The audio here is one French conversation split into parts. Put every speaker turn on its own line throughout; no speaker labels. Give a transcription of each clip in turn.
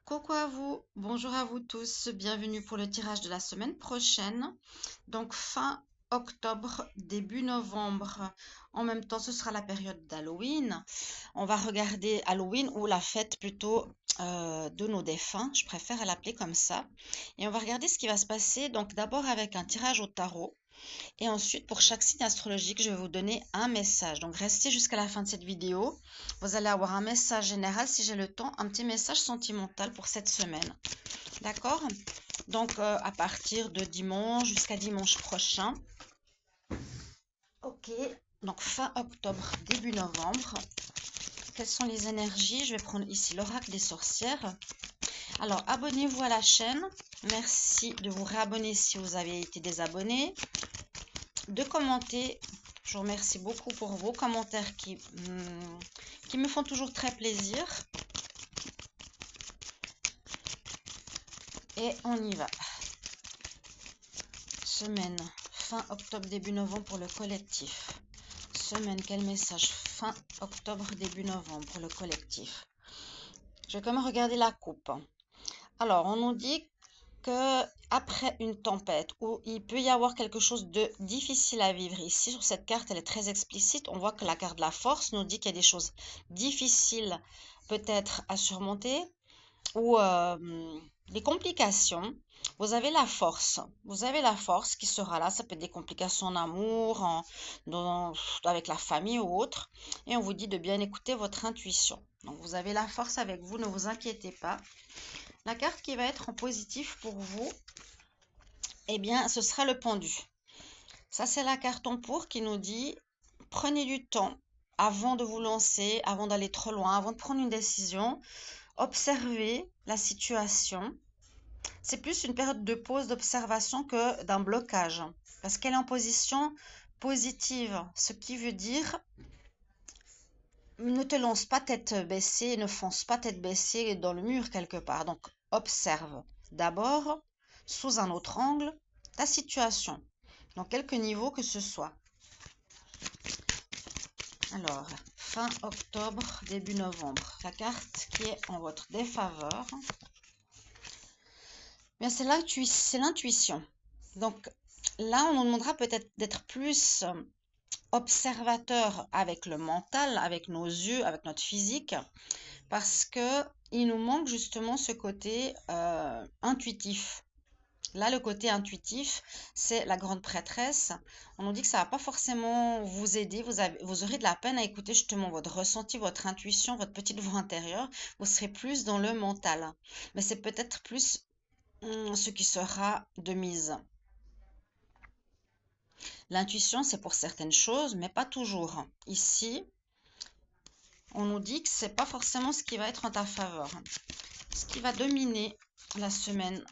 Coucou à vous, bonjour à vous tous, bienvenue pour le tirage de la semaine prochaine. Donc fin octobre, début novembre. En même temps, ce sera la période d'Halloween. On va regarder Halloween ou la fête plutôt de nos défunts. Je préfère l'appeler comme ça. Et on va regarder ce qui va se passer. Donc d'abord avec un tirage au tarot. Et ensuite, pour chaque signe astrologique, je vais vous donner un message. Donc, restez jusqu'à la fin de cette vidéo. Vous allez avoir un message général, si j'ai le temps, un petit message sentimental pour cette semaine. D'accord? Donc, à partir de dimanche jusqu'à dimanche prochain. Ok. Donc, fin octobre, début novembre. Quelles sont les énergies? Je vais prendre ici l'oracle des sorcières. Alors, abonnez-vous à la chaîne. Merci de vous réabonner si vous avez été désabonné. De commenter. Je vous remercie beaucoup pour vos commentaires qui me font toujours très plaisir. Et on y va. Semaine, fin octobre, début novembre pour le collectif. Semaine, quel message? Fin octobre, début novembre pour le collectif. Je vais quand même regarder la coupe. Alors, on nous dit que après une tempête où il peut y avoir quelque chose de difficile à vivre ici, sur cette carte, elle est très explicite. On voit que la carte de la force nous dit qu'il y a des choses difficiles peut-être à surmonter ou des complications. Vous avez la force. Vous avez la force qui sera là. Ça peut être des complications en amour, avec la famille ou autre. Et on vous dit de bien écouter votre intuition. Donc vous avez la force avec vous, ne vous inquiétez pas. La carte qui va être en positif pour vous, eh bien, ce sera le pendu. Ça, c'est la carte en pour qui nous dit, prenez du temps avant de vous lancer, avant d'aller trop loin, avant de prendre une décision. Observez la situation. C'est plus une période de pause, d'observation que d'un blocage. Parce qu'elle est en position positive. Ce qui veut dire, ne te lance pas tête baissée, ne fonce pas tête baissée dans le mur quelque part. Donc, observe d'abord, sous un autre angle, ta situation, dans quelque niveau que ce soit. Alors, fin octobre, début novembre, la carte qui est en votre défaveur, bien c'est l'intuition. Donc là, on nous demandera peut-être d'être plus observateur avec le mental, avec nos yeux, avec notre physique, parce que il nous manque justement ce côté intuitif. Là, le côté intuitif, c'est la grande prêtresse. On nous dit que ça va pas forcément vous aider. Vous aurez de la peine à écouter justement votre ressenti, votre intuition, votre petite voix intérieure. Vous serez plus dans le mental. Mais c'est peut-être plus ce qui sera de mise. L'intuition, c'est pour certaines choses, mais pas toujours. Ici, on nous dit que c'est pas forcément ce qui va être en ta faveur. Ce qui va dominer la semaine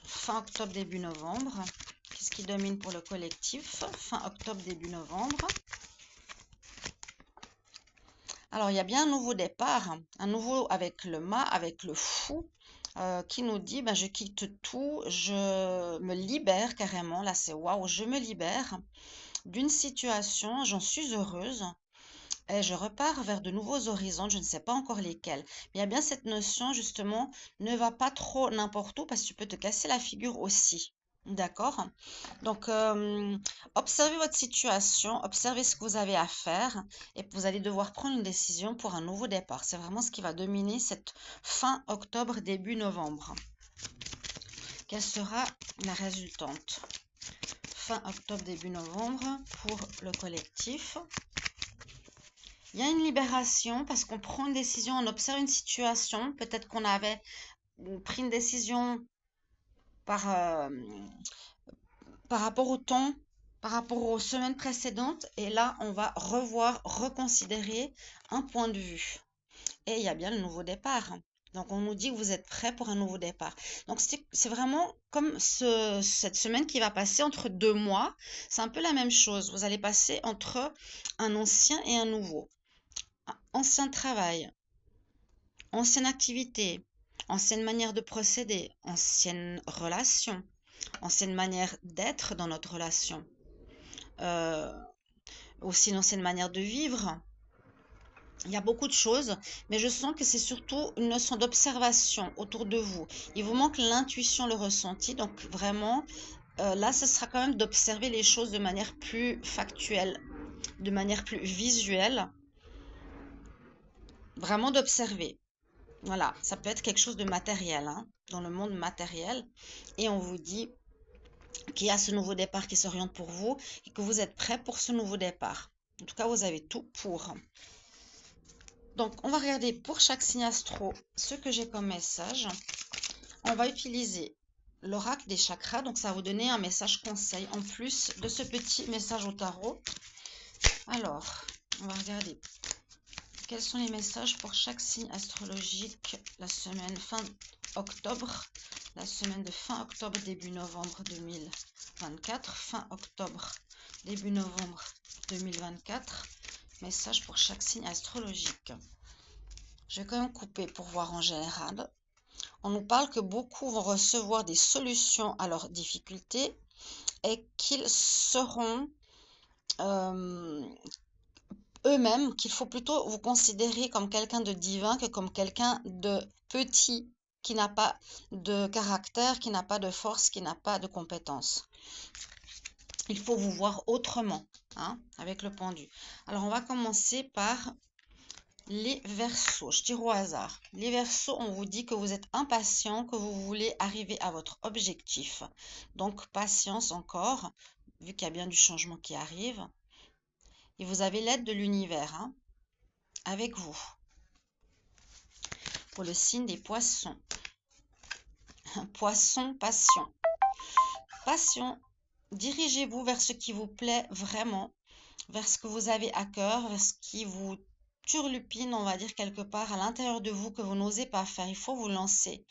fin octobre, début novembre. Qu'est-ce qui domine pour le collectif? Fin octobre, début novembre. Alors, il y a bien un nouveau départ, un nouveau avec le mât, avec le fou, qui nous dit, ben, je quitte tout, je me libère carrément. Là, c'est waouh, je me libère d'une situation, j'en suis heureuse. Et je repars vers de nouveaux horizons, je ne sais pas encore lesquels. Mais il y a bien cette notion, justement, ne va pas trop n'importe où parce que tu peux te casser la figure aussi. D'accord? Donc, observez votre situation, observez ce que vous avez à faire et vous allez devoir prendre une décision pour un nouveau départ. C'est vraiment ce qui va dominer cette fin octobre, début novembre. Quelle sera la résultante? Fin octobre, début novembre pour le collectif. Il y a une libération parce qu'on prend une décision, on observe une situation. Peut-être qu'on avait pris une décision par, par rapport au temps, par rapport aux semaines précédentes. Et là, on va revoir, reconsidérer un point de vue. Et il y a bien le nouveau départ. Donc, on nous dit que vous êtes prêts pour un nouveau départ. Donc, c'est vraiment comme cette semaine qui va passer entre 2 mois. C'est un peu la même chose. Vous allez passer entre un ancien et un nouveau. Ancien travail, ancienne activité, ancienne manière de procéder, ancienne relation, ancienne manière d'être dans notre relation, euh, aussi une ancienne manière de vivre. Il y a beaucoup de choses, mais je sens que c'est surtout une notion d'observation autour de vous. Il vous manque l'intuition, le ressenti. Donc vraiment, là, ce sera quand même d'observer les choses de manière plus factuelle, de manière plus visuelle. Vraiment d'observer. Voilà, ça peut être quelque chose de matériel, hein, dans le monde matériel. Et on vous dit qu'il y a ce nouveau départ qui s'oriente pour vous et que vous êtes prêt pour ce nouveau départ. En tout cas, vous avez tout pour. Donc, on va regarder pour chaque signe astro ce que j'ai comme message. On va utiliser l'oracle des chakras. Donc, ça va vous donner un message conseil en plus de ce petit message au tarot. Alors, on va regarder quels sont les messages pour chaque signe astrologique la semaine fin octobre, la semaine de fin octobre, début novembre 2024, fin octobre, début novembre 2024. Message pour chaque signe astrologique. Je vais quand même couper pour voir en général. On nous parle que beaucoup vont recevoir des solutions à leurs difficultés et qu'ils seront eux-mêmes, qu'il faut plutôt vous considérer comme quelqu'un de divin que comme quelqu'un de petit, qui n'a pas de caractère, qui n'a pas de force, qui n'a pas de compétences. Il faut vous voir autrement, hein, avec le pendu. Alors, on va commencer par les Verseaux. Je tire au hasard. Les Verseaux, on vous dit que vous êtes impatient, que vous voulez arriver à votre objectif. Donc, patience encore, vu qu'il y a bien du changement qui arrive. Et vous avez l'aide de l'univers, hein, avec vous. Pour le signe des Poissons. Poisson, passion. Passion, dirigez-vous vers ce qui vous plaît vraiment, vers ce que vous avez à cœur, vers ce qui vous turlupine, on va dire, quelque part à l'intérieur de vous que vous n'osez pas faire. Il faut vous lancer.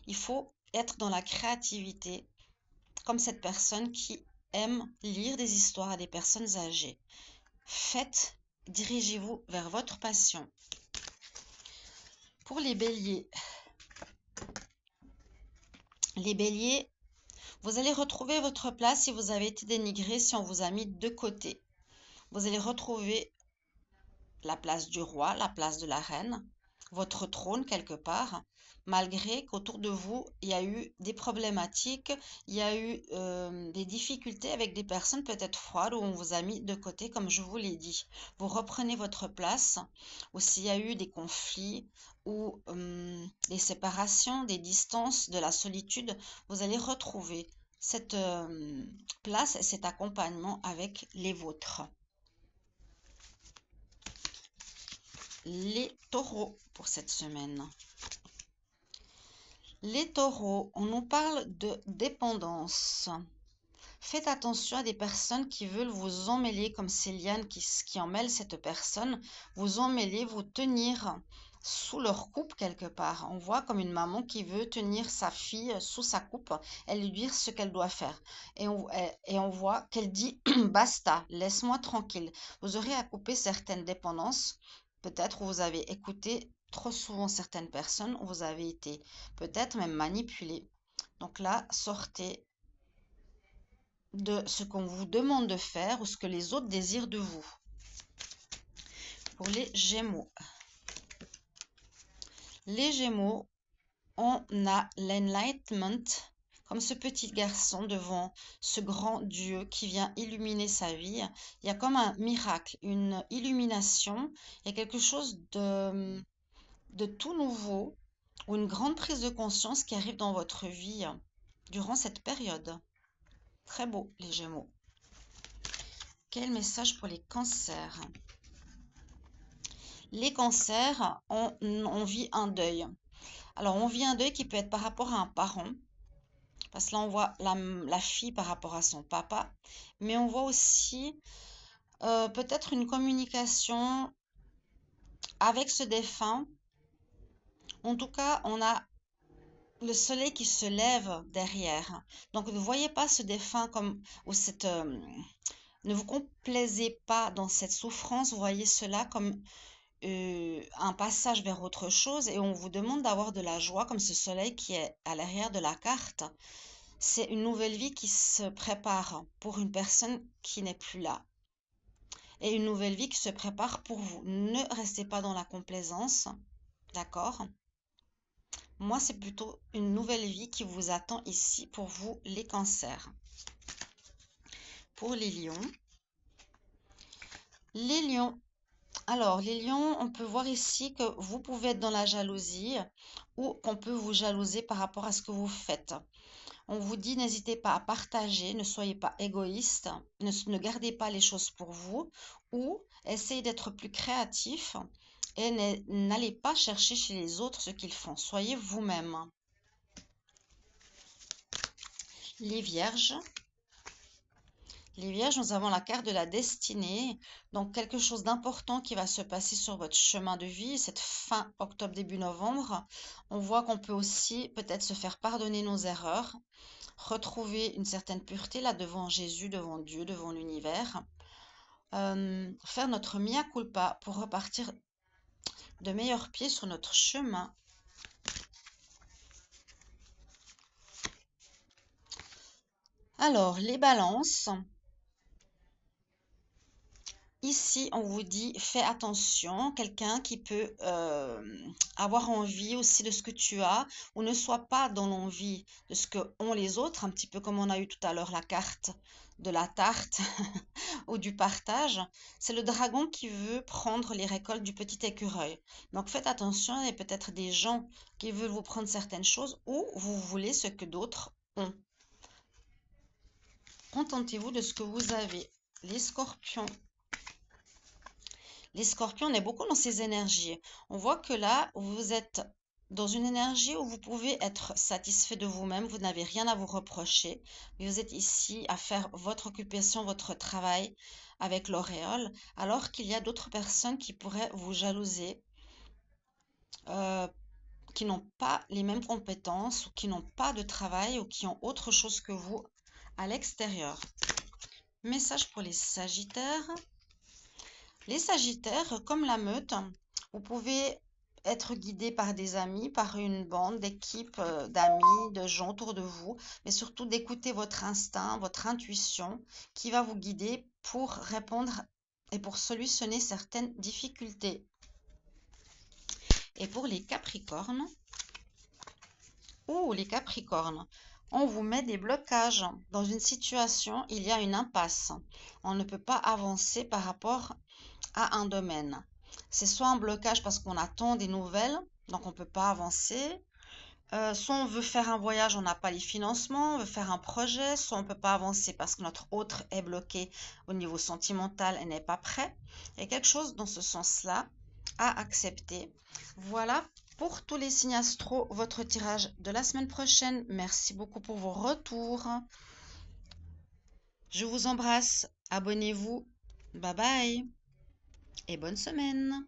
Il faut être dans la créativité, comme cette personne qui aime lire des histoires à des personnes âgées. Faites, dirigez-vous vers votre passion. Pour les béliers, vous allez retrouver votre place si vous avez été dénigré, si on vous a mis de côté. Vous allez retrouver la place du roi, la place de la reine, votre trône quelque part, malgré qu'autour de vous, il y a eu des problématiques, il y a eu des difficultés avec des personnes peut-être froides où on vous a mis de côté, comme je vous l'ai dit. Vous reprenez votre place, ou s'il y a eu des conflits ou des séparations, des distances, de la solitude, vous allez retrouver cette place et cet accompagnement avec les vôtres. Les taureaux pour cette semaine. Les taureaux, on nous parle de dépendance. Faites attention à des personnes qui veulent vous emmêler, comme ces lianes qui emmêlent cette personne, vous emmêler, vous tenir sous leur coupe quelque part. On voit comme une maman qui veut tenir sa fille sous sa coupe et lui dire ce qu'elle doit faire. Et on voit qu'elle dit basta, laisse-moi tranquille. Vous aurez à couper certaines dépendances. Peut-être vous avez écouté trop souvent certaines personnes, vous avez été peut-être même manipulé. Donc là, sortez de ce qu'on vous demande de faire ou ce que les autres désirent de vous. Pour les Gémeaux. Les Gémeaux, on a l'enlightenment, comme ce petit garçon devant ce grand Dieu qui vient illuminer sa vie. Il y a comme un miracle, une illumination, il y a quelque chose de tout nouveau ou une grande prise de conscience qui arrive dans votre vie durant cette période. Très beau, les Gémeaux. Quel message pour les cancers? Les cancers, on vit un deuil. Alors, on vit un deuil qui peut être par rapport à un parent, parce que là, on voit la fille par rapport à son papa, mais on voit aussi peut-être une communication avec ce défunt. En tout cas, on a le soleil qui se lève derrière. Donc, ne voyez pas ce défunt comme, ou cette, ne vous complaisez pas dans cette souffrance, voyez cela comme un passage vers autre chose et on vous demande d'avoir de la joie comme ce soleil qui est à l'arrière de la carte. C'est une nouvelle vie qui se prépare pour une personne qui n'est plus là. et une nouvelle vie qui se prépare pour vous. Ne restez pas dans la complaisance, d'accord? Moi, c'est plutôt une nouvelle vie qui vous attend ici pour vous, les cancers. Pour les lions. Les lions. Alors, les lions, on peut voir ici que vous pouvez être dans la jalousie ou qu'on peut vous jalouser par rapport à ce que vous faites. On vous dit, n'hésitez pas à partager, ne soyez pas égoïste, ne gardez pas les choses pour vous ou essayez d'être plus créatif et n'allez pas chercher chez les autres ce qu'ils font. Soyez vous-même. Les vierges. Les vierges, nous avons la carte de la destinée, donc quelque chose d'important qui va se passer sur votre chemin de vie, cette fin octobre, début novembre. On voit qu'on peut aussi peut-être se faire pardonner nos erreurs, retrouver une certaine pureté là devant Jésus, devant Dieu, devant l'univers, faire notre mea culpa pour repartir de meilleurs pieds sur notre chemin. Alors, les balances. Ici, on vous dit, fais attention, quelqu'un qui peut avoir envie aussi de ce que tu as ou ne soit pas dans l'envie de ce que ont les autres, un petit peu comme on a eu tout à l'heure la carte de la tarte ou du partage. C'est le dragon qui veut prendre les récoltes du petit écureuil. Donc faites attention, il y a peut-être des gens qui veulent vous prendre certaines choses ou vous voulez ce que d'autres ont. Contentez-vous de ce que vous avez. Les scorpions. Les scorpions, on est beaucoup dans ces énergies. On voit que là, vous êtes dans une énergie où vous pouvez être satisfait de vous-même, vous n'avez rien à vous reprocher, mais vous êtes ici à faire votre occupation, votre travail avec l'auréole, alors qu'il y a d'autres personnes qui pourraient vous jalouser, euh, qui n'ont pas les mêmes compétences, ou qui n'ont pas de travail, ou qui ont autre chose que vous à l'extérieur. Message pour les Sagittaires. Les Sagittaires, comme la meute, vous pouvez être guidé par des amis, par une bande, d'équipes, d'amis, de gens autour de vous, mais surtout d'écouter votre instinct, votre intuition qui va vous guider pour répondre et pour solutionner certaines difficultés. Et pour les Capricornes, les Capricornes, on vous met des blocages. Dans une situation, il y a une impasse. On ne peut pas avancer par rapport à un domaine. C'est soit un blocage parce qu'on attend des nouvelles, donc on ne peut pas avancer. Soit on veut faire un voyage, on n'a pas les financements, on veut faire un projet, soit on ne peut pas avancer parce que notre autre est bloqué au niveau sentimental et n'est pas prêt. Il y a quelque chose dans ce sens-là à accepter. Voilà pour tous les signes astro, votre tirage de la semaine prochaine. Merci beaucoup pour vos retours. Je vous embrasse. Abonnez-vous. Bye bye. Et bonne semaine.